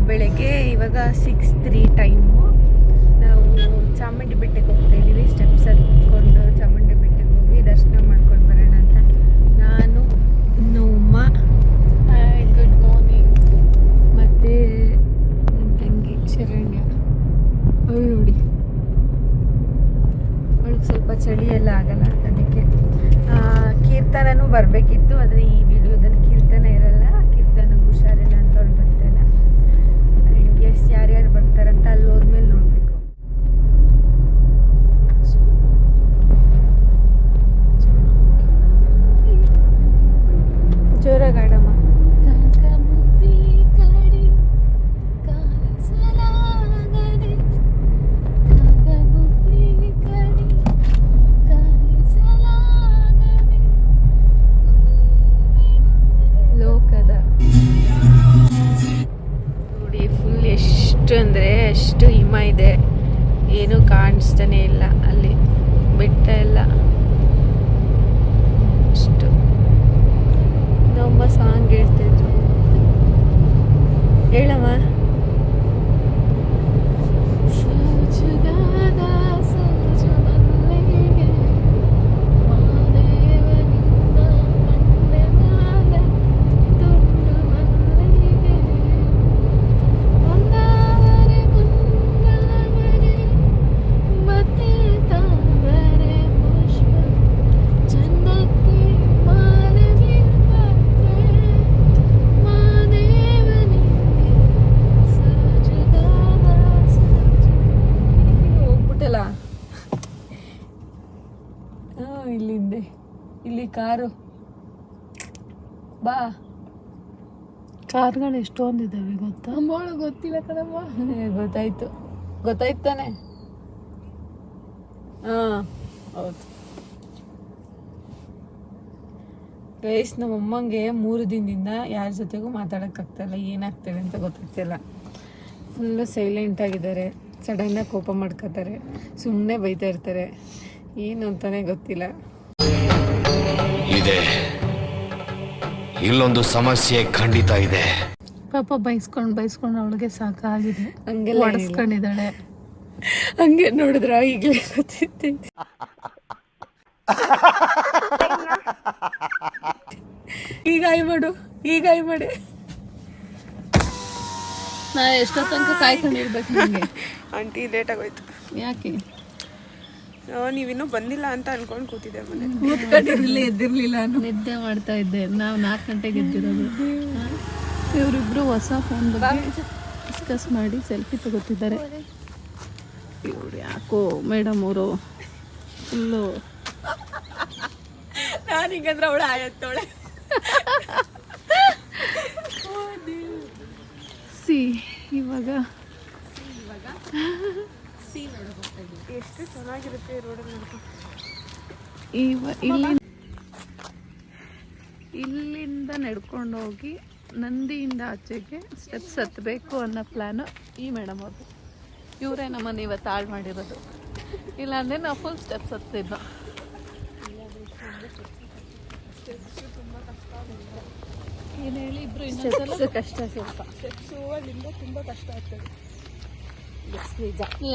ಬೆಳಗ್ಗೆ ಇವಾಗ 6:03 ಟೈಮು. ನಾವು ಚಾಮುಂಡಿ ಬೆಟ್ಟಕ್ಕೆ ಹೋಗ್ತಾ ಇದ್ದೀವಿ. ಸ್ಟೆಪ್ಸ್ ಹತ್ಕೊಂಡು ಚಾಮುಂಡಿ ಬೆಟ್ಟಕ್ಕೆ ಹೋಗಿ ದರ್ಶನ ಮಾಡ್ಕೊಂಡು ಬರೋಣ ಅಂತ. ನಾನು ನೋಮ್ಮ, ಗುಡ್ ಮಾರ್ನಿಂಗ್, ಮತ್ತು ನನ್ನ ತಂಗಿ ಶರಣ್ಯ. ಅವಳು ನೋಡಿ, ಅವಳಿಗೆ ಸ್ವಲ್ಪ ಚಳಿ ಎಲ್ಲ ಆಗಲ್ಲ, ಅದಕ್ಕೆ ಕೀರ್ತನೂ ಬರಬೇಕಿತ್ತು. ಆದರೆ ಈ ವಿಡಿಯೋದಲ್ಲಿ ಕೀರ್ತನ ಇರಲ್ಲ, ಕೀರ್ತನಗೆ ಹುಷಾರಿಲ್ಲ ಅಂತ ಅವ್ಳು ಬರ್ತಾ ಇಲ್ಲ. ಎಸ್ ಯಾರ್ಯಾರು ಬರ್ತಾರಂತ ಅಲ್ಲಿ ಹೋದ್ಮೇಲೆ ನೋಡಬೇಕು. ಜೋರಾಗಿ ಆಡಮ್ಮ. ಲೋಕದ ನೋಡಿ, ಫುಲ್ ಎಷ್ಟು ಅಂದರೆ ಅಷ್ಟು ಹಿಮ ಇದೆ, ಏನೂ ಕಾಣಿಸ್ತಾನೆ ಇಲ್ಲ. ಅಲ್ಲಿ ಬೆಟ್ಟ ಎಲ್ಲ ಅಷ್ಟು. ನಮ್ಮ ಸಾಂಗ್ ಹೇಳ್ತಿದ್ರು, ಹೇಳಮ್ಮ. ಇಲ್ಲಿಂದೆ ಇಲ್ಲಿ ಕಾರು ಬಾ. ಕಾರ್ಗಳು ಎಷ್ಟೊಂದಿದ್ದಾವೆ ಗೊತ್ತಾ? ಗೊತ್ತಿಲ್ಲ ಕಣಮ್ಮ. ಗೊತ್ತಾಯ್ತು ತಾನೆ. ಹಾಂ ಹೌದು ಗೈಸ್, ನಮ್ಮಮ್ಮಂಗೆ 3 ದಿನದಿಂದ ಯಾರ ಜೊತೆಗೂ ಮಾತಾಡೋಕ್ಕಾಗ್ತಾಯಿಲ್ಲ. ಏನಾಗ್ತದೆ ಅಂತ ಗೊತ್ತಾಗ್ತಿಲ್ಲ. ಫುಲ್ಲು ಸೈಲೆಂಟ್ ಆಗಿದ್ದಾರೆ. ಸಡನ್ನಾಗಿ ಕೋಪ ಮಾಡ್ಕೋತಾರೆ, ಸುಮ್ಮನೆ ಬೈತಾ ಇರ್ತಾರೆ. ಏನು ಅಂತಾನೆ ಗೊತ್ತಿಲ್ಲ. ಇದೆ ಇಲ್ಲೊಂದು ಸಮಸ್ಯೆ ಖಂಡಿತ ಇದೆ. ಪಾಪ ಬೈಸ್ಕೊಂಡು ಅವಳಿಗೆ ಸಾಕಾಗಿದೆ, ಹಂಗೆಲ್ಲ ಹೊಡೆಸ್ಕೊಂಡಿದ್ದಾಳೆ. ಹಂಗೆ ನೋಡಿದ್ರ ಈಗಲೇ ಗೊತ್ತೈತೆ. ಈಗ ಆಯ್ ಮಾಡಿ. ನಾ ಎಷ್ಟೋ ತನಕ ಕಾಯ್ಕೊಂಡಿರ್ಬೇಕು ನಿಮಗೆ. ಆಂಟಿ ಲೇಟ್ ಆಗೋಯ್ತು. ಯಾಕೆ? ನೀವಿನ್ನೂ ಬಂದಿಲ್ಲ ಅಂತ ಅನ್ಕೊಂಡು ಕೂತಿದ್ದೆ. ಮನೆ ಎದ್ದಿರ್ಲಿಲ್ಲ, ನಿದ್ದೆ ಮಾಡ್ತಾ ಇದ್ದೆ. ನಾವು 4 ಗಂಟೆಗೆ ಎದ್ದಿರೋದು. ಇವರಿಬ್ರು ಹೊಸ ಫೋನ್ ಬಗ್ಗೆ ಡಿಸ್ಕಸ್ ಮಾಡಿ ಸೆಲ್ಫಿ ತಗೋತಿದ್ದಾರೆ. ಇವ್ರು ಯಾಕೋ ಮೇಡಮ್ ಅವರು ಫುಲ್ಲು ನಾನೀಗಂದ್ರೆ ಅವಳು ಆಯತ್ತೋಳೆ. ಇವಾಗ ಎಷ್ಟು ಚೆನ್ನಾಗಿರುತ್ತೆ ರೋಡಲ್ಲಿ. ಇಲ್ಲಿಂದ ನಡ್ಕೊಂಡು ಹೋಗಿ ನಂದಿಯಿಂದ ಆಚೆಗೆ ಸ್ಟೆಪ್ಸ್ ಹತ್ತಬೇಕು ಅನ್ನೋ ಪ್ಲ್ಯಾನು ಈ ಮೇಡಮ್ ಅವ್ರದ್ದು. ಇವರೇ ನಮ್ಮನ್ನು ಇವತ್ತು ಹಾಳು ಮಾಡಿರೋದು. ಇಲ್ಲಾಂದರೆ ನಾವು ಫುಲ್ ಸ್ಟೆಪ್ಸ್ ಹತ್ತಿದ್ದು. ಏನು ಹೇಳಿ ಇಬ್ಬರು ಇನ್ನೊಂದ್ಸಲ ಕಷ್ಟ, ಸ್ವಲ್ಪ ಸ್ಟೆಪ್ಸು ಅಲ್ಲಿಂದ ತುಂಬ ಕಷ್ಟ ಆಗ್ತದೆ.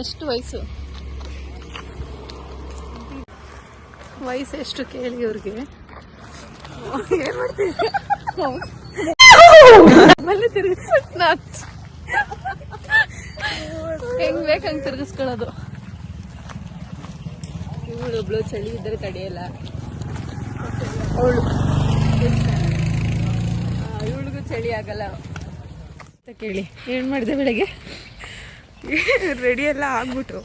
ಎಷ್ಟು ವಯಸ್ಸು ಎಷ್ಟು ಕೇಳಿ ಇವ್ರಿಗೆ. ಏನು ಮಾಡ್ತೀವಿ? ಹೆಂಗ್ ಬೇಕಂಗೆ ತಿರ್ಗಿಸ್ಕೊಳ್ಳೋದು. ಇವಳೊಬ್ಳು ಚಳಿ ಇದ್ರೆ ತಡೆಯಲ್ಲ. ಇವಳಿಗೂ ಚಳಿ ಆಗಲ್ಲ ಅಂತ ಕೇಳಿ ಏನು ಮಾಡಿದೆ ಬೆಳಗ್ಗೆ? ರೆಡಿ ಎಲ್ಲ ಆಗ್ಬಿಟ್ಟು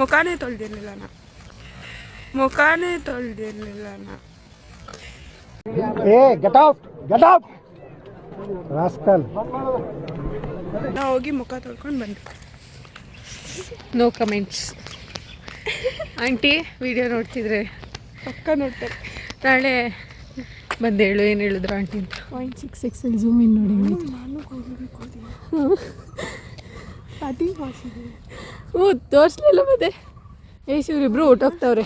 ಮುಖಾನೇ ತೊಳೆದಿರಲಿಲ್ಲ ನಾ. ನಾವು ಹೋಗಿ ಮುಖ ತೊಳ್ಕೊಂಡು ಬಂದ್ವಿ. No comments. ಆಂಟಿ ವಿಡಿಯೋ ನೋಡ್ತಿದ್ರೆ ಪಕ್ಕ ನೋಡ್ತಾರೆ. ನಾಳೆ ಬಂದೇಳು ಏನು ಹೇಳಿದ್ರು ಆಂಟಿ ಅಂತ. 0.66 ಝೂಮ್ ಇನ್ ನೋಡಿ. ನಾನು ತೋರಿಸ್ಲಿಲ್ಲ ಮತ್ತೆ. ಇವರಿಬ್ರು ಹೊಟ್ಟೋಗ್ತಾವ್ರೆ.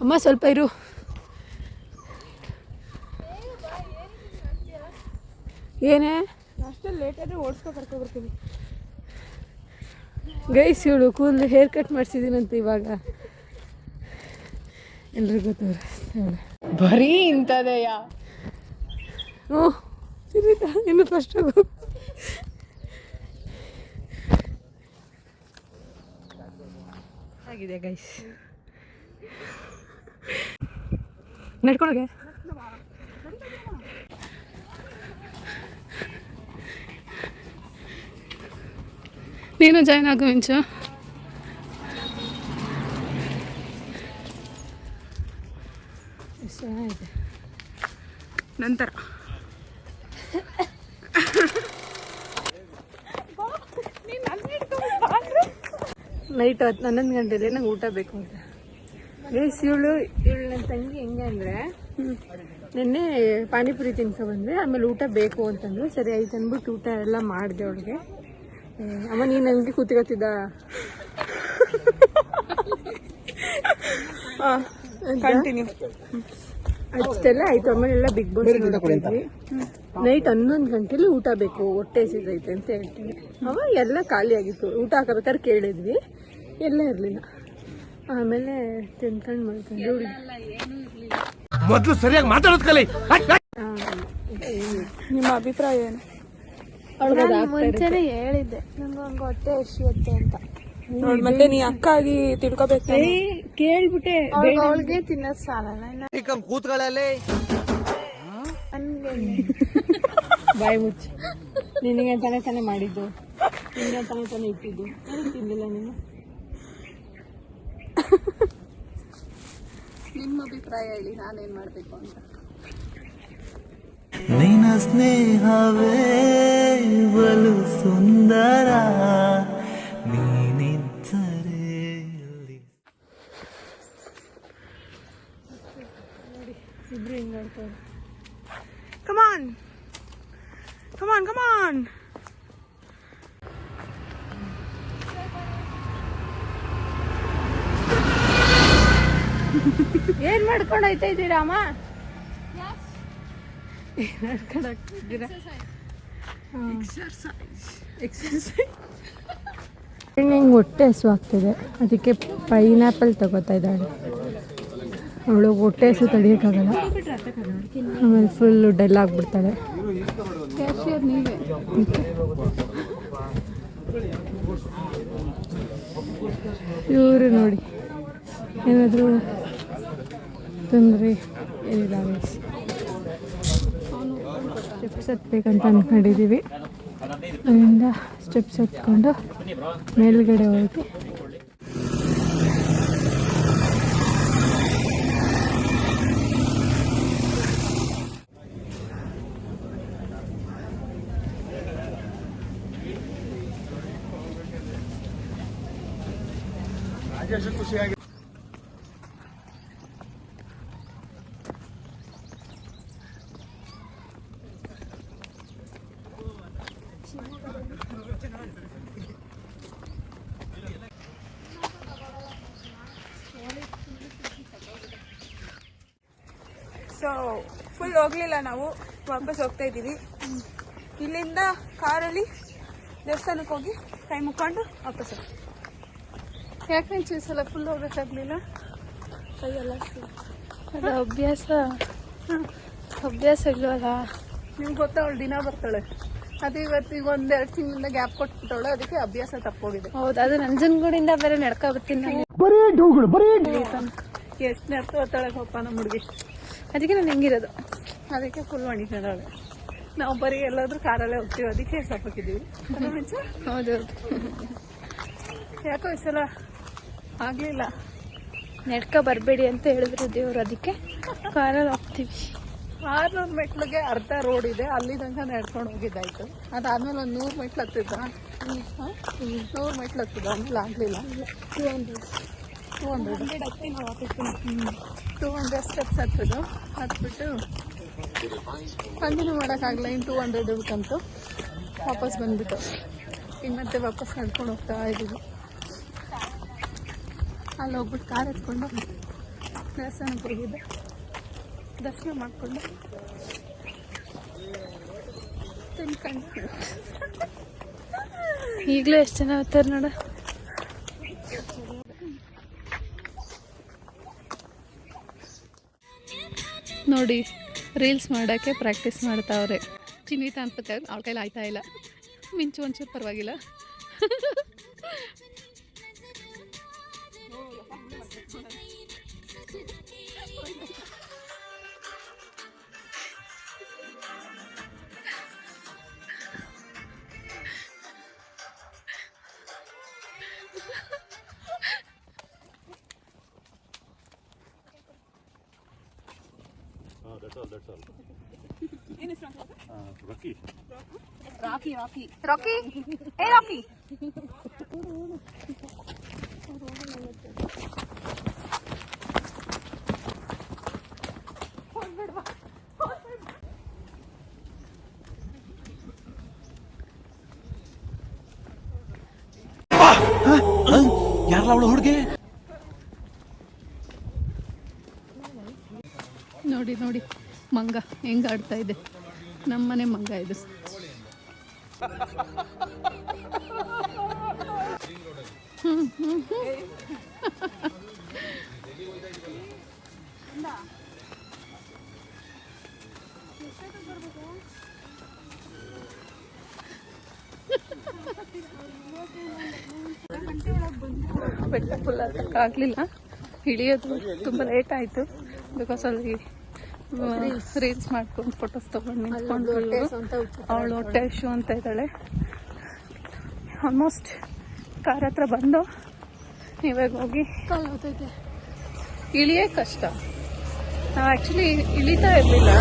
ಅಮ್ಮ ಸ್ವಲ್ಪ ಇರು. ಏನೇ ಅಷ್ಟೇ ಲೇಟಾದರೆ ಓಡಿಸ್ಕೊ ಕರ್ಕೊಬರ್ತೀನಿ. ಗೈಸ್ ಇವಳು ಕೂದಲು ಹೇರ್ ಕಟ್ ಮಾಡಿಸಿದ್ದೀನಂತ ಇವಾಗ ಎಲ್ರಿಗೂ ತೋರಿಸ್ತೇವೆ. ಬರೀ ಇಂಥದೆಯಾ? ಹ್ಞೂ ಸುನೀತಾ ಇನ್ನು ಫಸ್ಟ್ ಹೋಗು. ಆಗಿದೆ ಗೈಸ್, ನಡ್ಕೊಳಗೆ ನೀನು ಜಾಯ್ನ್ ಆಗು ಮಿಂಚು. ಎಷ್ಟು ಚೆನ್ನಾಗಿದೆ. ನಂತರ ನೈಟ್ 11 ಗಂಟೆಲಿ ನಂಗೆ ಊಟ ಬೇಕು ಅಂತ ಗೈಸ್. ಇವಳು ನನ್ನ ತಂಗಿ ಹೆಂಗೆ ಅಂದರೆ ನಿನ್ನೆ ಪಾನಿಪುರಿ ತಿನ್ಕೊ ಬಂದೆ, ಆಮೇಲೆ ಊಟ ಬೇಕು ಅಂತಂದ್ರು. ಸರಿ ಆಯ್ತು ಅಂದ್ಬಿಟ್ಟು ಊಟ ಎಲ್ಲ ಮಾಡಿದೆ ಅವಳಿಗೆ. ಅಮ್ಮ ನೀನು ನನಗೆ ಕೂತ್ಕೊತಿದ್ದ ಕಂಟಿನ್ಯೂ ಅಷ್ಟೆಲ್ಲ ಆಯ್ತು. ಆಮೇಲೆ ಎಲ್ಲ ಬಿಗ್ ಬಾಸ್ ನೋಡ್ತಿದ್ವಿ. ನೈಟ್ 11 ಗಂಟೆಲಿ ಊಟ ಬೇಕು, ಹೊಟ್ಟೆ ಹಸಿದೈತೆ ಅಂತ ಹೇಳ್ತೀನಿ. ಅವ ಎಲ್ಲ ಖಾಲಿ ಆಗಿತ್ತು. ಊಟ ಹಾಕಬೇಕಾದ್ರೆ ಕೇಳಿದ್ವಿ, ಎಲ್ಲ ಇರಲಿಲ್ಲ. ಆಮೇಲೆ ತಿನ್ಕೊಂಡು ಮಾಡ್ಕೊಂಡು ಮೊದಲು ಸರಿಯಾಗಿ ಮಾತಾಡೋದು ಕಲಿ. ನಿಮ್ಮ ಅಭಿಪ್ರಾಯ ಏನು? ಮುಂಚೆನೆ ಹೇಳಿದ್ದೆ ನಂಗೆ ಹಂಗೆ ಹೊಟ್ಟೆ ಹಸಿಯುತ್ತೆ ಅಂತ. ಮತ್ತೆ ನೀ ಅಕ್ಕ ಆಗಿ ತಿಳ್ಕೊಬೇಕು. ಕೇಳ್ಬಿಟ್ಟೆ ಅವಳಿಗೆ ತಿನ್ನೋದು ಸಾಲಲ್ಲ. ಕೂತ್ಗಳಲ್ಲಿ ಬಾಯಿ ಮುಚ್ಚಿ. ನಿನಗೆ ತಾನೇ ಮಾಡಿದ್ದು, ನಿನಗೆ ತಾನೇ ಇಟ್ಟಿದ್ದು. ತಿಂದಿಲ್ಲ ನೀನು. ನಿಮ್ಮ ಅಭಿಪ್ರಾಯ ಹೇಳಿ, ನಾನೇನ್ ಮಾಡ್ಬೇಕು ಅಂತ. ನಿನ್ನ ಸ್ನೇಹವೇ ಬಲು ಸುಂದರ, ನೀನಿದ್ದರೆ ಇಬ್ರು ಹಿಂಗೆ ಆಡ್ತಾರೆ. ಕಮಾನ್ ಕಮಾನ್ ಕಮಾನ್. ಏನ್ ಮಾಡ್ಕೊಂಡು ಹೋಯ್ತಾ ಇದ್ದೀರಾ ಅಮ್ಮ? ನಡ್ಕೊಂಡು ಹೋಗ್ತಿದ್ದೀರಾ? ನಂಗೆ ಹೊಟ್ಟೆ ಹಸು ಆಗ್ತಿದೆ, ಅದಕ್ಕೆ ಪೈನಾಪಲ್ ತಗೋತಾ ಇದ್ದಾಳೆ. ಅವಳು ಹೊಟ್ಟೆ ಹಸು ತಡಿಯೋಕ್ಕಾಗಲ್ಲ, ಆಮೇಲೆ ಫುಲ್ಲು ಡಲ್ ಆಗಿಬಿಡ್ತಾಳೆ. ಇವರು ನೋಡಿ ಏನಾದರೂ ತೊಂದರೆ ಏನಿಲ್ಲ. ಸ್ಟೆಪ್ಸ್ ಹತ್ಬೇಕಂತ ಅಂದ್ಕೊಂಡಿದ್ದೀವಿ. ಅಲ್ಲಿಂದ ಸ್ಟೆಪ್ಸ್ ಹತ್ಕೊಂಡು ಮೇಲ್ಗಡೆ ಹೋಗಿ ಖುಷಿಯಾಗಿ ಸೊ ಫುಲ್ ಹೋಗ್ಲಿಲ್ಲ, ನಾವು ವಾಪಸ್ ಹೋಗ್ತಾ ಇದ್ದೀವಿ. ಇಲ್ಲಿಂದ ಕಾರಲ್ಲಿ ದೇವಸ್ಥಾನಕ್ಕೆ ಹೋಗಿ ಕೈ ಮುಕ್ಕೊಂಡು ವಾಪಸ್ ಹೋಗ್ತೀವಿ. ಯಾಕೆ ಸಲ ಫುಲ್ ಹೋಗೋಕ್ಕಾಗಲಿಲ್ಲ? ಕೈಯೆಲ್ಲ ಅದು ಅಭ್ಯಾಸ ಇಲ್ವಲ್ಲ. ನಿಮ್ಗೆ ಗೊತ್ತಾ, ಅವಳು ದಿನ ಬರ್ತಾಳೆ. ಅದು ಇವತ್ತು ಈಗ 1-2 ತಿಂಗಳಿಂದ ಗ್ಯಾಪ್ ಕೊಟ್ಬಿಟ್ಟವಳು, ಅದಕ್ಕೆ ಅಭ್ಯಾಸ ತಪ್ಪೋಗಿದೆ. ಹೌದು, ಅದು ನಂಜನಗೂಡಿಂದ ಬೇರೆ ನಡ್ಕೊ ಬರ್ತೀನಿ ನಾನು. ಎಷ್ಟು ನಡ್ಕೊ ಬರ್ತಾಳೆ ಪಾಪ ನಮ್ಮ ಹುಡುಗಿ. ಅದಕ್ಕೆ ನಾನು ಹೆಂಗಿರೋದು. ಅದಕ್ಕೆ ಫುಲ್ ಮಣಿಕೊಂಡವಳೆ. ನಾವು ಬರೀ ಎಲ್ಲಾದ್ರೂ ಕಾರಲ್ಲೇ ಹೋಗ್ತೀವಿ, ಅದಕ್ಕೆ ಸಾಕಿದ್ದೀವಿ. ಹೌದು, ಯಾಕೋ ಈ ಸಲ ಆಗ್ಲಿಲ್ಲ. ನಡ್ಕೊ ಬರಬೇಡಿ ಅಂತ ಹೇಳಿದ್ರು ದೇವ್ರು, ಅದಕ್ಕೆ ಕಾರಲ್ಲಿ ಹೋಗ್ತೀವಿ. 600 ಮೆಟ್ಲಿಗೆ ಅರ್ಧ ರೋಡ್ ಇದೆ, ಅಲ್ಲಿ ತನಕ ನಡ್ಕೊಂಡು ಹೋಗಿದ್ದಾಯ್ತು. ಅದಾದ್ಮೇಲೆ ಒಂದು 100 ಮೆಟ್ಲು ಹತ್ತಿದ್ದ. 100 ಮೆಟ್ಲು ಹತ್ತಿದ್ದ, ಆಮೇಲೆ ಆಗ್ಲಿಲ್ಲ. 200 ಸ್ಟೆಪ್ಸ್ ಹತ್ತಿದ್ದು. ಹತ್ಬಿಟ್ಟು ಕಂಟಿನ್ಯೂ ಮಾಡೋಕ್ಕಾಗಲ್ಲ, ಇನ್ನು 200 ಕಂತು ವಾಪಸ್ ಬಂದ್ಬಿಟ್ಟು ಈಗ ಮತ್ತೆ ವಾಪಸ್ ನಡ್ಕೊಂಡು ಹೋಗ್ತಾ ಇದ್ದೀವಿ. ಅಲ್ಲಿ ಹೋಗ್ಬಿಟ್ಟು ಕಾರ್ ಎತ್ಕೊಂಡು ದೇವಸ್ಥಾನಕ್ಕೆ ಹೋಗಿದ್ದೆ, ದರ್ಶನ ಮಾಡಿಕೊಂಡು ತಿನ್ಕೊಂಡು. ಈಗಲೂ ಎಷ್ಟು ಜನ ಹೋಗ್ತಾರೆ ನೋಡ. ನೋಡಿ ರೀಲ್ಸ್ ಮಾಡೋಕ್ಕೆ ಪ್ರಾಕ್ಟೀಸ್ ಮಾಡ್ತಾವ್ರೆ. ಚಿನ್ನಿತ ಅನ್ಸುತ್ತೆ ಅವ್ಳ ಕೈಲಿ ಆಯ್ತಾ ಇಲ್ಲ. ಮಿಂಚು ಒಂಚೂರು ಪರವಾಗಿಲ್ಲ. ಯಾರಲ್ಲ ಅವಳು ಹುಡುಗಿ? ನೋಡಿ ನೋಡಿ ಮಂಗ ಹೆಂಗೆ ಆಡ್ತಾ ಇದೆ. ನಮ್ಮನೆ ಮಂಗ ಇದು. ಬೆಟ್ಟ ಫುಲ್ ಹತ್ತಕ್ಕಾಗಲಿಲ್ಲ. ಇಳಿಯೋದು ತುಂಬ ಲೇಟ್ ಆಯಿತು. ಬಿಕಾಸ್ ಅಲ್ಲಿ ರೀಲ್ಸ್ ಮಾಡ್ಕೊಂಡು ಫೋಟೋಸ್ ತೊಗೊಂಡು ನಿಂತ್ಕೊಂಡು ಅವಳು ಹೊಟ್ಟೆ ಶೂ ಅಂತ ಇದ್ದಾಳೆ. ಆಲ್ಮೋಸ್ಟ್ ಕಾರ್ ಹತ್ರ ಬಂದು ಇವಾಗ ಹೋಗಿ ಇಳಿಯೇ ಕಷ್ಟ. ನಾವು ಆ್ಯಕ್ಚುಲಿ ಇಳಿತಾ ಇರಲಿಲ್ಲ,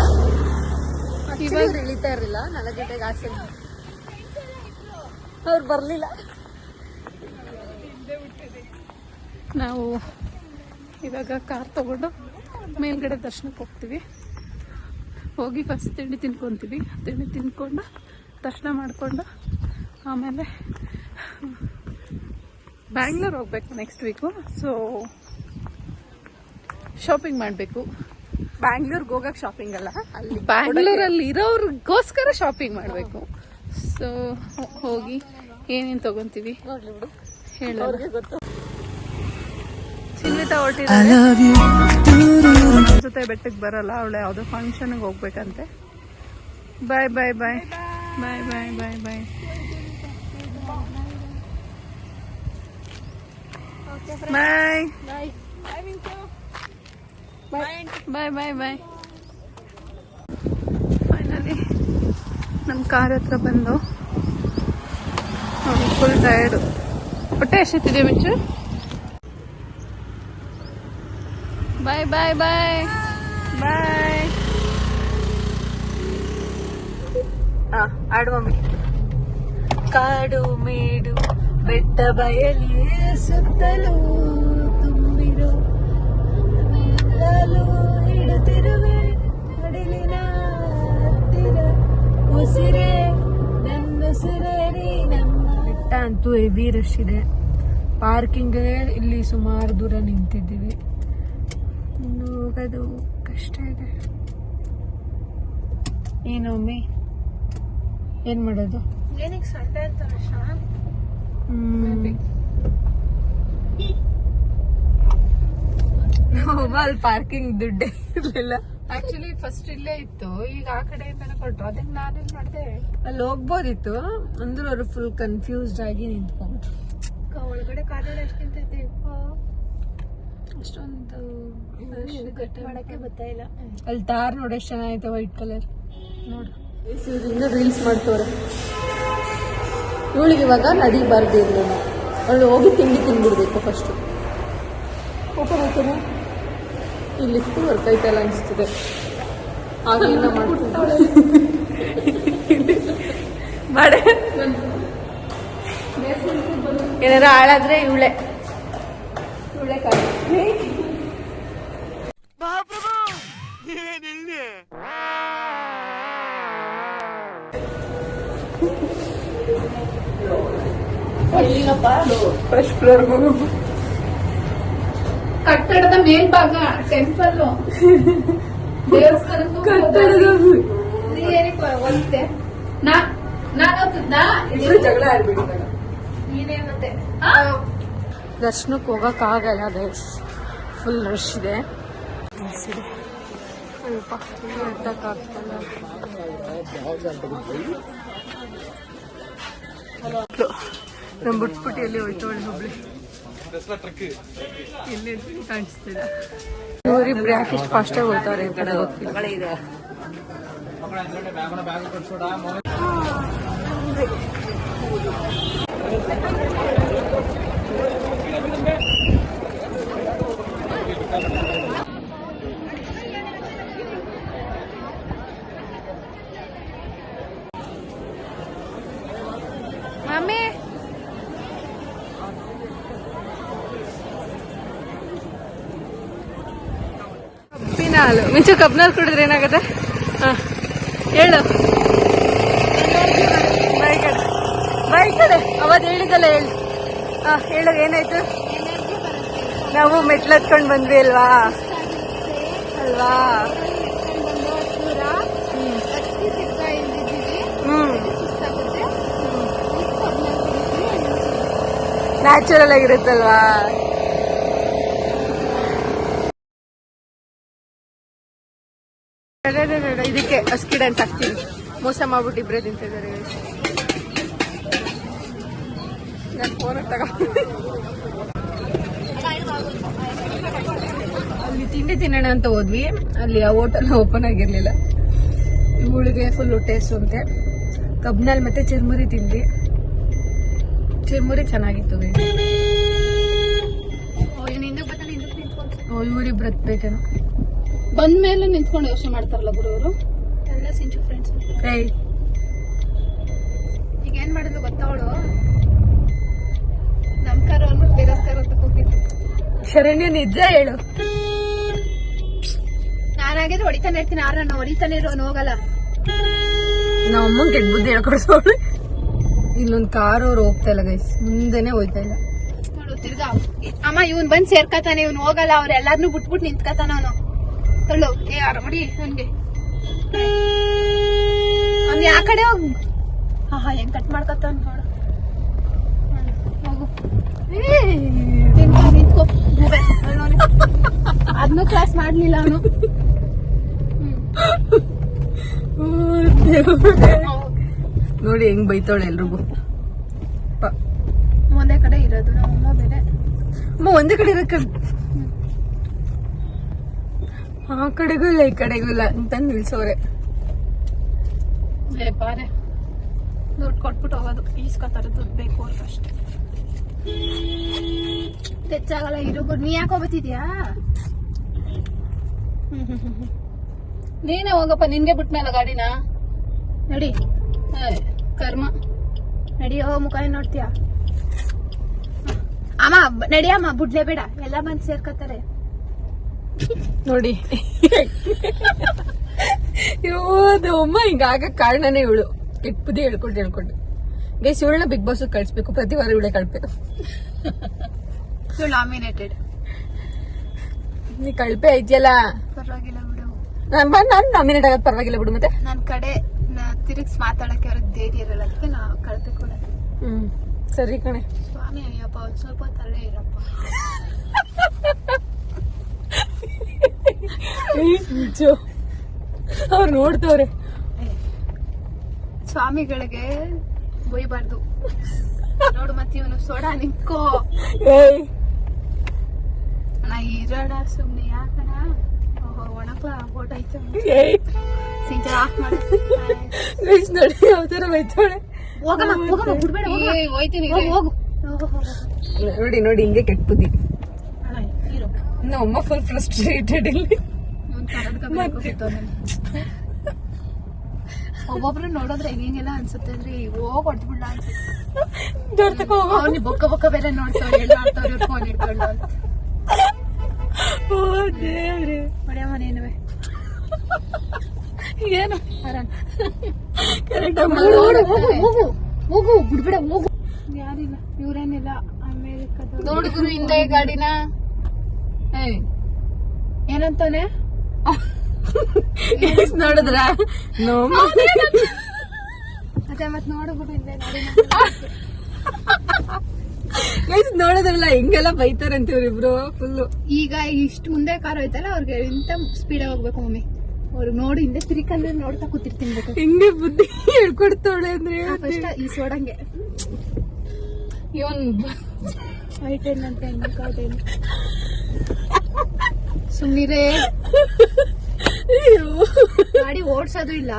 ಇವಾಗ ಇಳಿತಾ ಇರಲಿಲ್ಲ. 4 ಗಂಟೆಗೆ ಆಸೆ ಅವ್ರು ಬರಲಿಲ್ಲ. ನಾವು ಇವಾಗ ಕಾರ್ ತಗೊಂಡು ಮೇಲ್ಗಡೆ ದರ್ಶನಕ್ಕೆ ಹೋಗ್ತೀವಿ. ಹೋಗಿ ಫಸ್ಟ್ ತಿಂಡಿ ತಿನ್ಕೊತೀವಿ. ತಿಂಡಿ ತಿನ್ಕೊಂಡು ದರ್ಶನ ಮಾಡಿಕೊಂಡು ಆಮೇಲೆ ಬ್ಯಾಂಗ್ಳೂರ್ ಹೋಗ್ಬೇಕು ನೆಕ್ಸ್ಟ್ ವೀಕು. ಸೊ ಶಾಪಿಂಗ್ ಮಾಡಬೇಕು. ಬ್ಯಾಂಗ್ಳೂರ್ಗೆ ಹೋಗಕ್ಕೆ ಶಾಪಿಂಗ್ ಅಲ್ಲ, ಅಲ್ಲಿ ಬ್ಯಾಂಗ್ಳೂರಲ್ಲಿ ಇರೋರ್ಗೋಸ್ಕರ ಶಾಪಿಂಗ್ ಮಾಡಬೇಕು. ಸೊ ಹೋಗಿ ಏನೇನು ತಗೊಂತೀವಿ ಹೇಳೋರಿಗೆ ಗೊತ್ತು. ಚಿನ್ವಿತ ಹೊರಟಿದ್ದಾರೆ. ಜೊತೆ ಬೆಟ್ಟಕ್ಕೆ ಬರಲ್ಲ, ಅವಳು ಯಾವುದೋ ಫಂಕ್ಷನ್ಗೆ ಹೋಗ್ಬೇಕಂತೆ. ಬಾಯ್ ಬಾಯ್ ಬಾಯ್ ಬಾಯ್ ಬಾಯ್ ಬಾಯ್ ಬಾಯ್ ಬಾಯ್ ಬಾಯ್ ಬಾಯ್ ಬಾಯ್. ಫೈನಲಿ ನಮ್ಮ ಕಾರ್ ಹತ್ರ ಬಂದು ಫುಲ್ ಟಯರ್ಡು. ಹೊಟ್ಟೆ ಎಷ್ಟಿದೆ ಮಿಂಚು? ಬಾಯ್ ಬಾಯ್ ಬಾಯ್ ಬಾಯ್. ಆಡು ಮಮ್ಮಿ. ಕಾಡು ಮೇಡು ಬೆಟ್ಟ ಬಯಲಿಯೇ ಸುತ್ತಲೂ ತುಂಬಿರೋ ಇಡುತ್ತಿರುವೆ ಅಡಿಲಿನ ಹತ್ತಿರ ಉಸಿರೇ ನನ್ನುಸಿರೇ ನೀ ನಮ್ಮ. ಬೆಟ್ಟ ಅಂತೂ ಹೆವಿ ರಶ್ ಇದೆ. ಪಾರ್ಕಿಂಗ್ ಇಲ್ಲಿ ಸುಮಾರು ದೂರ ನಿಂತಿದ್ದೀವಿ. ಇನ್ನು ಹೋಗೋದು ಕಷ್ಟ ಇದೆ. ಏನು ಮಮ್ಮಿ ಏನ್ ಮಾಡೋದು? ಏನಕ್ಕೆ ಸಂಡೆ ಅಂತ ಅಲ್ಲಿ ಪಾರ್ಕಿಂಗ್ ದುಡ್ಡೇ ಇರ್ಲಿಲ್ಲ. ಆಕ್ಚುಲಿ ಫಸ್ಟ್ ಇಲ್ಲೇ ಇತ್ತು, ಈಗ ಆ ಕಡೆಯಿಂದನೇ ಕೊಟ್ಟರು. ಅದಕ್ಕೆ ನಾನೇನ್ ಮಾಡಿದೆ, ಅಲ್ಲಿ ಹೋಗ್ಬೋದಿತ್ತು ಅಂದ್ರೆ ಅವರು ಫುಲ್ ಕನ್ಫ್ಯೂಸ್ಡ್ ಆಗಿ ನಿಂತ್ಕೊಂಡ್ರು. ಒಳಗಡೆ ಕಾರಲ್ಲಿ ಎಷ್ಟು ನಿಂತೈತೆ ಅಷ್ಟೊಂದು ಮಾಡಕ್ಕೆ ಗೊತ್ತಾಯಿಲ್ಲ. ಅಲ್ಲಿ ತಾರ್ ನೋಡಿ ಎಷ್ಟು ಚೆನ್ನಾಗೈತೆ, ವೈಟ್ ಕಲರ್ ನೋಡು. ಇನ್ನು ರೀಲ್ಸ್ ಮಾಡ್ತವ್ರೆ. ಇವಳಿಗೆ ಇವಾಗ ನಡಿಬಾರ್ದು ಇರಲಿಲ್ಲ. ಅವಳು ಹೋಗಿ ತಿಂಡಿ ತಿನ್ಬಿಡ್ಬೇಕು ಫಸ್ಟ್. ಓಪನ್ ಆಯ್ತೇನೆ. ಇಲ್ಲಿ ಸ್ಕೂಲ್ ವರ್ಕ್ ಐತಲ್ಲ ಅನಿಸ್ತಿದೆ. ಆಗಿನ ಮಾಡ್ತಾಳೆ ಮಾಡೆ. ಏನಾರ ಹಾಳಾದ್ರೆ ಇವಳೆ ಕಾಲ. ಫಸ್ಟ್ ಫ್ಲೋರ್ ಕಟ್ಟಡದ ಮೇಲ್ಭಾಗ ಟೆಂಪಲ್ ದೇವಸ್ಥಾನಕ್ಕೂ ಹೋಲಿತೆ. ಜಗಳ ಆಡ್ಬಿಟ್ಟಿದಾಗ ನೀನೇ ಮತ್ತೆ ದರ್ಶನಕ್ಕೆ ಹೋಗಕ್ಕಾಗಲ್ಲ. ಫುಲ್ ರಶ್ ಇದೆ. ನಮ್ ಬಿಟ್ಬಿಟ್ಟಿಯಲ್ಲಿ ಹೋಯ್ತವಳೆ ಒಬ್ಳಿ ಇಲ್ಲಿ ಕಾಣಿಸ್ತಿಲ್ಲ. ಇವರಿಬ್ರು ಯಾಕೆ ಇಷ್ಟು ಫಾಸ್ಟಾಗಿ ಹೋಗ್ತಾರೆ ಈ ಕಡೆ ಗೊತ್ತಿಲ್ಲ. ಮಮ್ಮಿ ಕಬ್ಬಿನ ಹಾಲು ಮಿಂಚು ಕಬ್ಬಿನಲ್ಲಿ ಕುಡಿದ್ರೆ ಏನಾಗತ್ತೆ? ಹೇಳು ಬಾಯ್ ಕಡೆ ಅವತ್ತು ಹೇಳಿದಲ್ಲ ಹೇಳಿ. ಹೇಳು ಏನಾಯ್ತು? ನಾವು ಮೆಟ್ಲು ಹತ್ಕೊಂಡು ಬಂದ್ವಿ ಅಲ್ವಾ? ನ್ಯಾಚುರಲ್ ಆಗಿರುತ್ತಲ್ವಾ? ಇದಕ್ಕೆ ಅಸ್ಕಿ ಡ್ಯಾನ್ಸ್ ಹಾಕ್ತೀನಿ. ಮೋಸ ಮಾಡ್ಬಿಟ್ಟು ಇಬ್ಬರೇ ತಿಂತಿದ್ದಾರೆ. ನಾನು ಫೋನ್ ಅಲ್ಲಿ ತಿಂಡಿ ತಿನ್ನೋಣ ಅಂತ ಹೋದ್ವಿ. ಅಲ್ಲಿ ಆ ಹೋಟೆಲ್ ಓಪನ್ ಆಗಿರ್ಲಿಲ್ಲ. ಇವಳಿಗೆ ಫುಲ್ ಹೊಟ್ಟೆ ಅಂತೆ. ಕಬ್ನಲ್ಲಿ ಮತ್ತೆ ಚುರ್ಮುರಿ ತಿಂದ್ವಿ. ಚುರ್ಮುರಿ ಚೆನ್ನಾಗಿತ್ತು. ಇವರಿಬ್ರು ಹತ್ಬೇಕೇನೋ. ಬಂದ್ಮೇಲೆ ನಿಂತ್ಕೊಂಡು ಯೋಚನೆ ಮಾಡ್ತಾರಲ್ಲ ಗುರು ಅವರು ಎಲ್ಲ ಸಿಂಚು ಫ್ರೆಂಡ್ಸ್. ಈಗ ಏನ್ ಮಾಡಿದ್ಲು ಗೊತ್ತಾ? ಅವಳು ನಮ್ ಕಾರ್ ಅಂದ್ಬಿಟ್ಟು ಬೇರೆ ಕಾರ್ ಅಂತ ಹೋಗಿದ್ದು. ಶರಣ್ಯ ನಿಜ ಹೇಳು. ನಾನಾಗಿದ್ರೆ ಹೊಡಿತಾನೆ ಇರ್ತೀನಿ. ನಾನು ಹೊಡಿತಾನೆ ಇರೋ ಹೋಗಲ್ಲ. ನಮ್ಮ ಅಮ್ಮಂಗೆ ಕೆಟ್ಟ ಬುದ್ಧಿ ಹೇಳ್ಕೊಡ್ಸೋಳು. ಇಲ್ಲೊಂದ್ ಕಾರ್ ಅವ್ರು ಹೋಗ್ತಾ ಇಲ್ಲ ಗೈಸ್, ಮುಂದೆನೆ ಹೋಯ್ತಾ ಇಲ್ಲ. ನೋಡು ತಿರ್ಗಾ ಅಮ್ಮ ಇವನ್ ಬಂದ್ ಸೇರ್ಕತಾನೆ, ಇವನ್ ಹೋಗಲ್ಲ. ಅವ್ರ ಎಲ್ಲಾರ್ನು ಬಿಟ್ಬಿಟ್ಟು ನಿಂತ್ಕತಾನ ಅವನು. ತಳ್ಳು ಏ ಆರಾಮಡಿ ನನ್ಗೆ. ಅವ್ನು ಯಾ ಕಡೆ ಹೋಗ್. ಹಾ ಹೆಂಗ್ ಕಟ್ ಮಾಡ್ಕತ್ತ ನೋಡು. ಹೋಗು ನಿಂತ್ಕೋ. ಅದನ್ನು ಕ್ಲಾಸ್ ಮಾಡ್ಲಿಲ್ಲ ಅವನು. ನೋಡಿ ಹೆಂಗ್ ಬೈತಾವಳೆ ಎಲ್ರಿಗೂ. ಒಂದೇ ಕಡೆ ಇರೋದು, ನಮ್ಮಮ್ಮ ಬೇರೆ. ಅಮ್ಮ ಒಂದೇ ಕಡೆ ಇರಕ್ಕ, ಆ ಕಡೆಗೂ ಇಲ್ಲ ಈ ಕಡೆಗೂ ಇಲ್ಲ ಅಂತ ನಿಲ್ಸೋರೆ. ಬಾರೆ ದುಡ್ಡು ಕೊಟ್ಬಿಟ್ಟು ಹೋಗೋದು. ಈಸ್ಕೊತಾರೆ ದುಡ್ಡು ಬೇಕು ಅಂತ ಅಷ್ಟೇ. ತೆಚ್ಚಾಗಲ್ಲ ಇರೋದು. ನೀ ಯಾಕೆ ಹೋಗ್ಬತ್ತಿದ್ಯಾ? ನೀನೇ ಹೋಗಪ್ಪ, ನಿನ್ಗೆ ಬಿಟ್ಮೇಲೆ ಗಾಡಿನ ನಡಿ. ಕರ್ಮ ನಡಿಯೋ ಮುಖ ಏನ್ ನೋಡ್ತೀಯ? ಅಮ್ಮ ನಡಿಯಮ್ಮ, ಬುಡ್ಲೆ ಬೇಡ. ಎಲ್ಲ ಬಂದ್ ಸೇರ್ಕತ್ತಾರೆ ನೋಡಿ. ಇವತ್ತು ಅಮ್ಮ ಹಿಂಗಾಗ ಕಾರಣನೇ ಇವಳು. ಕೆಟ್ಟ ಬುದ್ಧಿ ಹೇಳ್ಕೊಂಡು ಗೈಸ್, ಇವಳನ್ನ ಬಿಗ್ ಬಾಸ್ ಕಳ್ಸ್ಬೇಕು. ಪ್ರತಿ ವಾರ ಇವಳೆ ಕಳ್ಬೇಕು. ನಾಮಿನೇಟೆಡ್. ನೀ ಕಳ್ಪೆ ಐತಿಯಲ್ಲ, ಪರವಾಗಿಲ್ಲ ಬಿಡು. ನಾನು ನಾಮಿನೇಟ್ ಆಗೋದು ಪರವಾಗಿಲ್ಲ ಬಿಡು. ಮತ್ತೆ ನನ್ ಕಡೆ ತಿರುಗಿಸ್ ಮಾತಾಡಕ್ಕೆ ಅವ್ರಿಗೆ ಧೈರ್ಯ ಇರಲ್ಲ. ಅದಕ್ಕೆ ನಾ ಕಳ್ಪೆ ಕೂಡ. ಸರಿ ಕಣೆ. ಸ್ವಾಮಿ ಅಯ್ಯಪ್ಪ, ಒಂದ್ ಸ್ವಲ್ಪ ತಲೆ ಇರಪ್ಪ. ಅವ್ರು ನೋಡ್ತವ್ರೆ. ಸ್ವಾಮಿಗಳಿಗೆ ಬೊಯ್ಬಾರ್ದು. ನೋಡು ಮತ್ತೆ ಇವನು ಸೋಡಾ ನಿಂತ್ಕೋ. ಅಣ್ಣ ಇರೋಣ ಸುಮ್ನೆ ಯಾಕಣ. ಒಣಕ್ಲ ಫೋಟೋ ಐತೆ ಸಿಂಚ ಆಫ್ ಮಾಡಿ ನೋಡಿ ಯಾವ ತರ ಬೈತಾಳೆ. ಹೋಗಮ್ಮ ಹೋಗಮ್ಮ, ಬಿಡ್ಬೇಡ. ಹೋಯ್ತೀನಿ. ಹೋಗು. ನೋಡಿ ನೋಡಿ ಹಿಂಗೆ ಕೆಟ್ಟ ಬುದ್ಧಿ. ಅಣ್ಣ ಇರೋ. ನಮ್ಮ ಅಮ್ಮ ಫುಲ್ ಫ್ರಸ್ಟ್ರೇಟೆಡ್ ಇಲ್ಲಿ. ಒಬ್ಬೊಬ್ರು ನೋಡಿದ್ರೆ ಹೆಂಗೆಲ್ಲ ಅನ್ಸುತ್ತೆ ಅಂದ್ರೆ ಹೋಗ್ ಹೊಡ್ಬಿಡ್ಲ ಅನ್ಸುತ್ತೆ. ಅವ್ನಿ ಬೊಕ್ಕ ಬೊಕ್ಕ ಬೇರೆ ನೋಡ್ತಾವ್ರೆ. ಮಾಡ್ತಾವ್ರೆ ಫೋನ್ ಇಟ್ಕೊಂಡು ಅಂತ. ಹೊಡೆಯಮ್ಮ ನೀನುವೆ. ಏನು ಹೋಗು ಬಿಡ್ಬೇಡ. ಹೋಗು. ಯಾರಿಲ್ಲ, ಇವ್ರೇನಿಲ್ಲ. ಅಮೇರಿಕದ ನೋಡು ಗುರು ಹಿಂದೆ ಗಾಡಿನ. ಏನಂತಾನೆ ನೋಡಿದ್ರ? ಅದೇ ಮತ್ ನೋಡ್ಬಿಡು ಹಿಂದೆ ನೋಡಿದ್ರಲ್ಲ ಹಿಂಗೆಲ್ಲ ಬೈತಾರಂತ ಇವ್ರಿಬ್ರು ಫುಲ್. ಈಗ ಇಷ್ಟು ಮುಂದೆ ಕಾರ್ ಹೋಯ್ತಲ್ಲ, ಅವ್ರಿಗೆ ಇಂತ ಸ್ಪೀಡ್ ಹೋಗ್ಬೇಕು ಮಮ್ಮಿ. ಅವ್ರಿಗೆ ನೋಡಿ ಹಿಂದೆ ತಿರ್ಕಂದ್ರೆ ನೋಡ್ತಾ ಕೂತಿರ್ತೀನಿ ಬೇಕು. ಹಿಂಗೆ ಬುದ್ಧಿ ಹೇಳ್ಕೊಡ್ತಾಳೆ ಅಂದ್ರೆ ಫಸ್ಟ್ ಈ ಸೋಡಂಗೆ ಇವನ್ ಐಟೆನ್ ಅಂತ ಹೆಂಗ್ ಸುಮ್ಮನಿರೇ. ಗಾಡಿ ಓಡ್ಸೋದು ಇಲ್ಲ,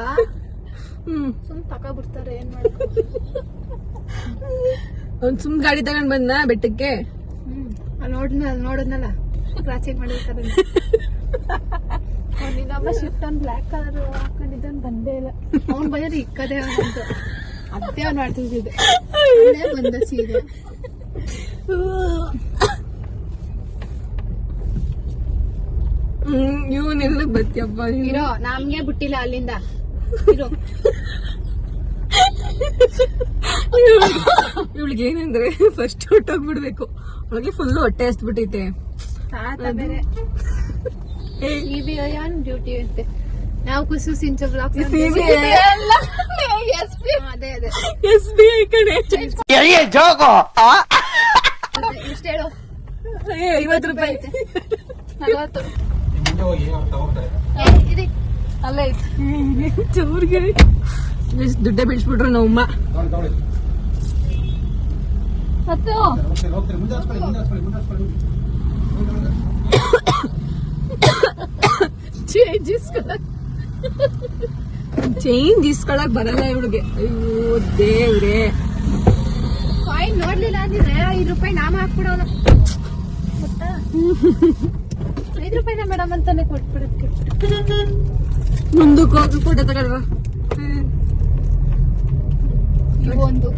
ಸುಮ್ ತಕೊಬಿಡ್ತಾರೆ. ಏನ್ ಮಾಡ್ಕೊ ಅವ್ನ್ ಸುಮ್ ಗಾಡಿ ತಗೊಂಡ್ ಬಂದ ಬೆಟ್ಟಕ್ಕೆ. ನೋಡದ್ನಲ್ಲ ಕ್ರಾಸಿಂಗ್ ಮಾಡಿರ್ತಾರೆ. ಇನ್ನೊಬ್ಬ ಶಿಫ್ಟ್ ಅವ್ನ್ ಬ್ಲಾಕ್ ಕಲರ್ ಹಾಕೊಂಡಿದ್ದವ್ನ್ ಬಂದೇ ಇಲ್ಲ. ಅವ್ನ್ ಬಂದ್ರೆ ಇಕ್ಕದೇ ಅಂತ ಅದೇ ಅವ್ನ್ ಮಾಡ್ತಿದ್ದೆ. ಬಂದ ಸೀರೆ ಇವನೆಲ್ಲ ಬತ್ತಿಯಪ್ಪ. ಇರೋ ನಮ್ಗೆ ಬಿಟ್ಟಿಲ್ಲ ಅಲ್ಲಿಂದ ಇರೋ. ಇವಳಿಗೆ ಏನಂದ್ರೆ ಫಸ್ಟ್ ಹೊಟ್ಟೋಗ್ಬಿಡ್ಬೇಕು. ಅವಳಿಗೆ ಫುಲ್ ಹೊಟ್ಟೆ ಹಸ್ಬಿಟ್ಟೈತೆ. ತಾತ ಬೇರೆ ಡ್ಯೂಟಿ ಅಂತೆ. ನಾವು ಕುಸು ಸಿಂಚ ಬ್ಲಾಕ್ ಅದೇ ಅದೇ ಅದೇ SBI ಕಡೆ ಎಷ್ಟು ಹೇಳು. 50 ರೂಪಾಯಿ 40 ಇದೆ ಅಲ್ಲ ಚೌರ್ಗೆ ದುಡ್ಡೇ ಬೀಳ್ಸ್ಬಿಟ್ರು ನಮ್ಮಮ್ಮ. ಹತ್ತು ಚೇಂಜ್ ಇಸ್ಕೊಳಕ್ ಬರಲ್ಲ ಇವಳಿಗೆ. ಅಯ್ಯೋ ದೇವ್ರೆ, ಕಾಯಿನ್ ನೋಡ್ಲಿಲ್ಲ ಅಂದ್ರೆ 5 ರೂಪಾಯಿ ನಾಮ ಹಾಕ್ಬಿಡೋನು. 5 ರೂಪಾಯಿನ ಮೇಡಮ್ ಅಂತಾನೆ ಕೊಟ್ಬಿಡಕ್ಕೆ. ಮುಂದಕ್ಕೆ ಹೋಗಿ ಫೋಟೋ ತಗೊಳ್ವಾ. ಒಂದು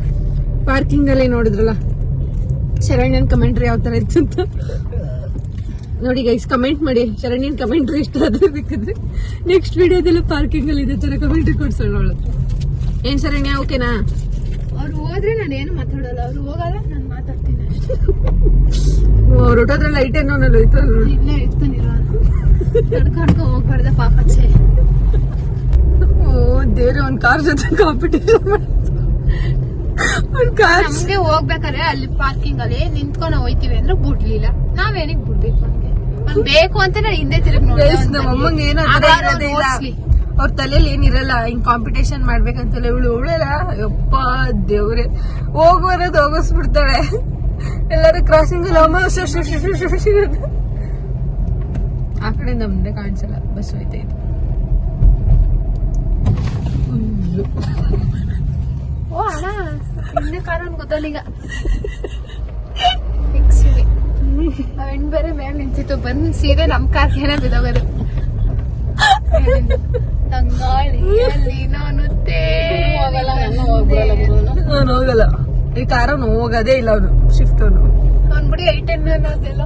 ಪಾರ್ಕಿಂಗ್ ಅಲ್ಲಿ ನೋಡಿದ್ರಲ್ಲ ಶರಣ್ಯನ್ ಕಮೆಂಟ್ರಿ ಯಾವ ತರ ಇತ್ತು ಅಂತ ನೋಡಿ ಗೈಸ್. ಕಮೆಂಟ್ ಮಾಡಿ ಶರಣ್ಯನ್ ಕಮೆಂಟ್ರಿ ಇಷ್ಟ ಆದ್ರೆ ಬೇಕಿದ್ರೆ ನೆಕ್ಸ್ಟ್ ವಿಡಿಯೋದಲ್ಲಿ ಪಾರ್ಕಿಂಗ್ ಅಲ್ಲಿ ಇದೇ ತರ ಕಮೆಂಟ್ರಿ ಕೊಡ್ಸೋಣ ಅವಳು. ಏನ್ ಶರಣ್ಯ ಓಕೆನಾ? ಅವ್ರು ಹೋದ್ರೆ ನಾನು ಏನು ಮಾತಾಡಲ್ಲ, ಅವ್ರು ಹೋಗಲ್ಲ ನಾನು ಮಾತಾಡ್ತೀನಿ ಅಷ್ಟೇ. ಅವ್ರು ಹೊಟ್ಟೋದ್ರಲ್ಲಿ ಲೈಟ್ ಏನೋ ಹೋಯ್ತು. ಇಲ್ಲೇ ಇರ್ತಾನಿರೋ ತಡ್ಕೊಂಡ್ಕೊ ಹೋಗ್ಬಾರ್ದ ಪಾಪಚ್ಚೆ. ಓ ದೇವ್ರೆ, ಒಂದ್ ಕಾರ್ ಜೊತೆ ಕಾಂಪಿಟೇಷನ್ ಒಂದ್ ಕಾರ್. ನಮ್ಗೆ ಹೋಗ್ಬೇಕಾದ್ರೆ ಅಲ್ಲಿ ಪಾರ್ಕಿಂಗ್ ಅಲ್ಲಿ ನಿಂತ್ಕೊಂಡು ಹೋಯ್ತಿವಿ ಅಂದ್ರೆ ಬಿಡ್ಲಿಲ್ಲ. ನಾವೇನಿಗ್ ಬಿಡ್ಬೇಕು ಹಂಗೆ ಬೇಕು ಅಂತ ನಾನು ಹಿಂದೆ ತಿರುಗಿ ನಮ್ಮ ಅಮ್ಮಂಗೆ ಏನೋ ಇರೋದೇ ಇಲ್ಲ. ಅವ್ರ ತಲೆಯಲ್ಲಿ ಏನಿರಲ್ಲ, ಹಿಂಗ್ ಕಾಂಪಿಟೇಷನ್ ಮಾಡ್ಬೇಕಂತಲ್ಲ. ಇವಳಲ್ಲ ಯಪ್ಪ ದೇವ್ರೆ, ಹೋಗುವರೋದು ಹೋಗಿಸ್ಬಿಡ್ತಾಳೆ. ಎಲ್ಲರೂ ಕ್ರಾಸಿಂಗ್ ಆ ಕಡೆ ನಮ್ದೆ ಕಾಣಿಸಲ್ಲ, ಬಸ್ ಹೋಯ್ತಾ ಇದೆ. ಓ ಅಣ್ಣ ಇನ್ನೇ ಕಾರಣ ಗೊತ್ತಲ್ಲೀಗ ಫಿಕ್ಸ್ ಇದೆ. ಹೆಣ್ ಬೇರೆ ಮೇಲೆ ನಿಂತಿತ್ತು, ಬಂದ್ ಸೀರೆ ನಮ್ ಕಾರ್ಗೇನೆ ಬಿದೋಗೋದು. ತಂಗಾಳಿಯಲ್ಲಿ ನಾನು ನಾನು ಹೋಗಲ್ಲ ಈ ಕಾರ, ಹೋಗೋದೇ ಇಲ್ಲ ಅವನು ಶಿಫ್ಟ್. ಅವನು ಅವ್ನ್ಬಿಡಿ 8 ಅದೆಲ್ಲ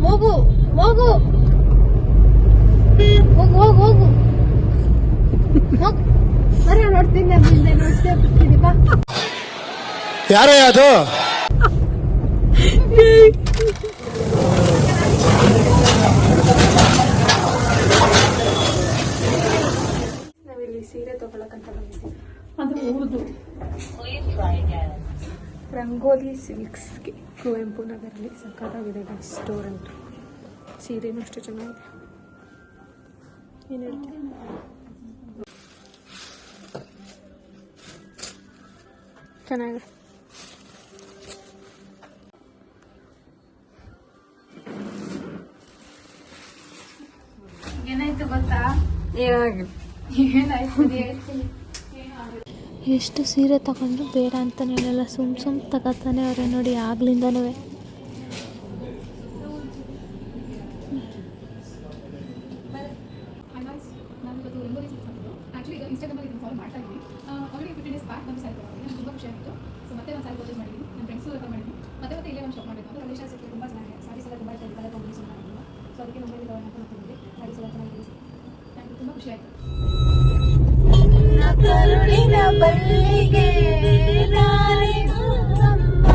ಹೋಗು ಹೋಗು ಹೋಗು ಹೋಗು ಹೋಗು ಹೋಗು ಬರ ನೋಡ್ತೀನಿ. ನಾನು ಹಿಂದೆ ನೋಡ್ತಾ ಬರ್ತೀನಿ ಬಾ. ಯಾರೇ ಅದು? ನಾವಿಲ್ಲಿ ಸೀರೆ ತಗೊಳಕಂತ ಬಂದಿದ್ದೀವಿ. ಅದು ಹೌದು. ರಂಗೋಲಿ ಸಿಲ್ಕ್ಸ್ಗೆ ಕುವೆಂಪು ನಗರಲ್ಲಿ ಸಕ್ಕತ್ತಾಗಿದೆ ರೆಸ್ಟೋರೆಂಟ್. ಸೀರೆನೂ ಅಷ್ಟು ಚೆನ್ನಾಗಿದೆ. ಏನು ಹೇಳ್ತೀನಿ, ಚೆನ್ನಾಗಿದೆ. ಏನಾಯ್ತು ಗೊತ್ತಾ? ಏನಾಗಿಲ್ಲ. ಏನಾಯ್ತು ಹೇಳ್ತೀನಿ. ಎಷ್ಟು ಸೀರೆ ತಗೊಂಡ್ರು ಬೇಡ ಅಂತಾನೆ ಹೇಳಲ್ಲ, ಸುಮ್ ತಗೋತಾನೆ ಅವರೇ ನೋಡಿ ಆಗ್ಲಿಂದನೂ. ಆಕ್ಚುಲಿ ಇನ್ಸ್ಟಾಗ್ರಾಮಲ್ಲಿ ಫಾಲೋ ಮಾಡ್ತಾ ಇದ್ದೀನಿ. ಆಲ್ರೆಡಿ 15 ಡೇಸ್ ಬ್ಯಾಕ್ ಒಂದು ಸ್ಯಾರಿ ತಗೊಂಡಿದ್ದೀನಿ. ನನಗೆ ತುಂಬ ಖುಷಿ ಆಯಿತು. ಸೊ ಮತ್ತೆ ಒಂದು ಸ್ಯಾರಿ ಪರ್ಚೇಸ್ ಮಾಡಿದ್ದೀನಿ. ನನ್ನ ಫ್ರೆಂಡ್ಸು ರೆಫರ್ ಮಾಡಿದ್ದೀನಿ. ಮತ್ತೆ ಇಲ್ಲೇ ಒಂದು ಶಾಪ್ ಮಾಡಬೇಕು ಅಂತ ಕಲೆಕ್ಷನ್ಸ್ ತುಂಬ ಚೆನ್ನಾಗಿದೆ. ಸ್ಯಾರೀಸ್ ಎಲ್ಲ ತುಂಬ ಚೆನ್ನಾಗಿ ಕಲರ್ ಕಾಂಬಿನೇಷನ್ ಮಾಡಿದ್ದೀನಿ. ಸೊ ಅದಕ್ಕೆ ನಮ್ಮ ಮೇಲೆ ಹಾಕೊಂಡಿದ್ದೆ. ಸ್ಯಾರೀಸ್ ಎಲ್ಲ ಚೆನ್ನಾಗಿದೆ. ನನಗೆ ತುಂಬ ಖುಷಿ ಆಯಿತು. ಕರುಳಿನ ಬಳ್ಳಿಗೆ ನಾನೇ ಗುರುವಮ್ಮ,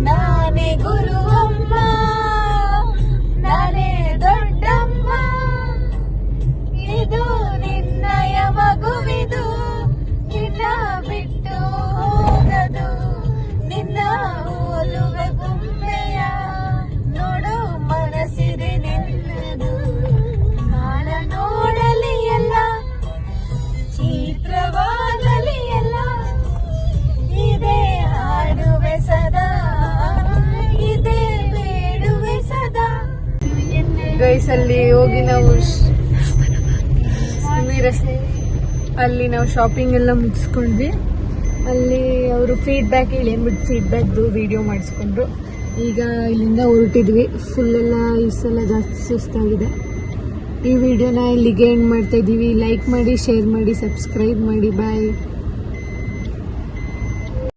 ನಾನೇ ಗುರುವಮ್ಮ, ನಾನೇ ದೊಡ್ಡಮ್ಮ. ಇದು ನಿನ್ನಯ ಮಗುವಿದು, ನಿನ್ನ ಬಿಟ್ಟು ಹೋಗದು, ನಿನ್ನ ಹೋಲುವೆ ಗುಮ್ಮೆಯ ನೋಡು ಮನಸ್ಸಿದೆ ನಿನ್ನದು. ಗೈಸ್ ಅಲ್ಲಿ ಹೋಗಿ ನಾವು ಅಲ್ಲಿ ನಾವು ಶಾಪಿಂಗ್ ಎಲ್ಲ ಮುಗಿಸ್ಕೊಂಡ್ವಿ. ಅಲ್ಲಿ ಅವರು ಫೀಡ್ಬ್ಯಾಕ್ ಹೇಳಿ ಅಂದ್ಬಿಟ್ಟು ಫೀಡ್ಬ್ಯಾಕ್ದು ವಿಡಿಯೋ ಮಾಡಿಸ್ಕೊಂಡ್ರು. ಈಗ ಇಲ್ಲಿಂದ ಹೊರಟಿದ್ವಿ. ಫುಲ್ಲೆಲ್ಲ ಈ ಸಲ ಜಾಸ್ತಿ ಸುಸ್ತಾಗಿದೆ. ಈ ವಿಡಿಯೋನ ಇಲ್ಲಿಗೆ ಎಂಡ್ ಮಾಡ್ತಾ ಇದ್ದೀವಿ. ಲೈಕ್ ಮಾಡಿ, ಶೇರ್ ಮಾಡಿ, ಸಬ್ಸ್ಕ್ರೈಬ್ ಮಾಡಿ. ಬಾಯ್.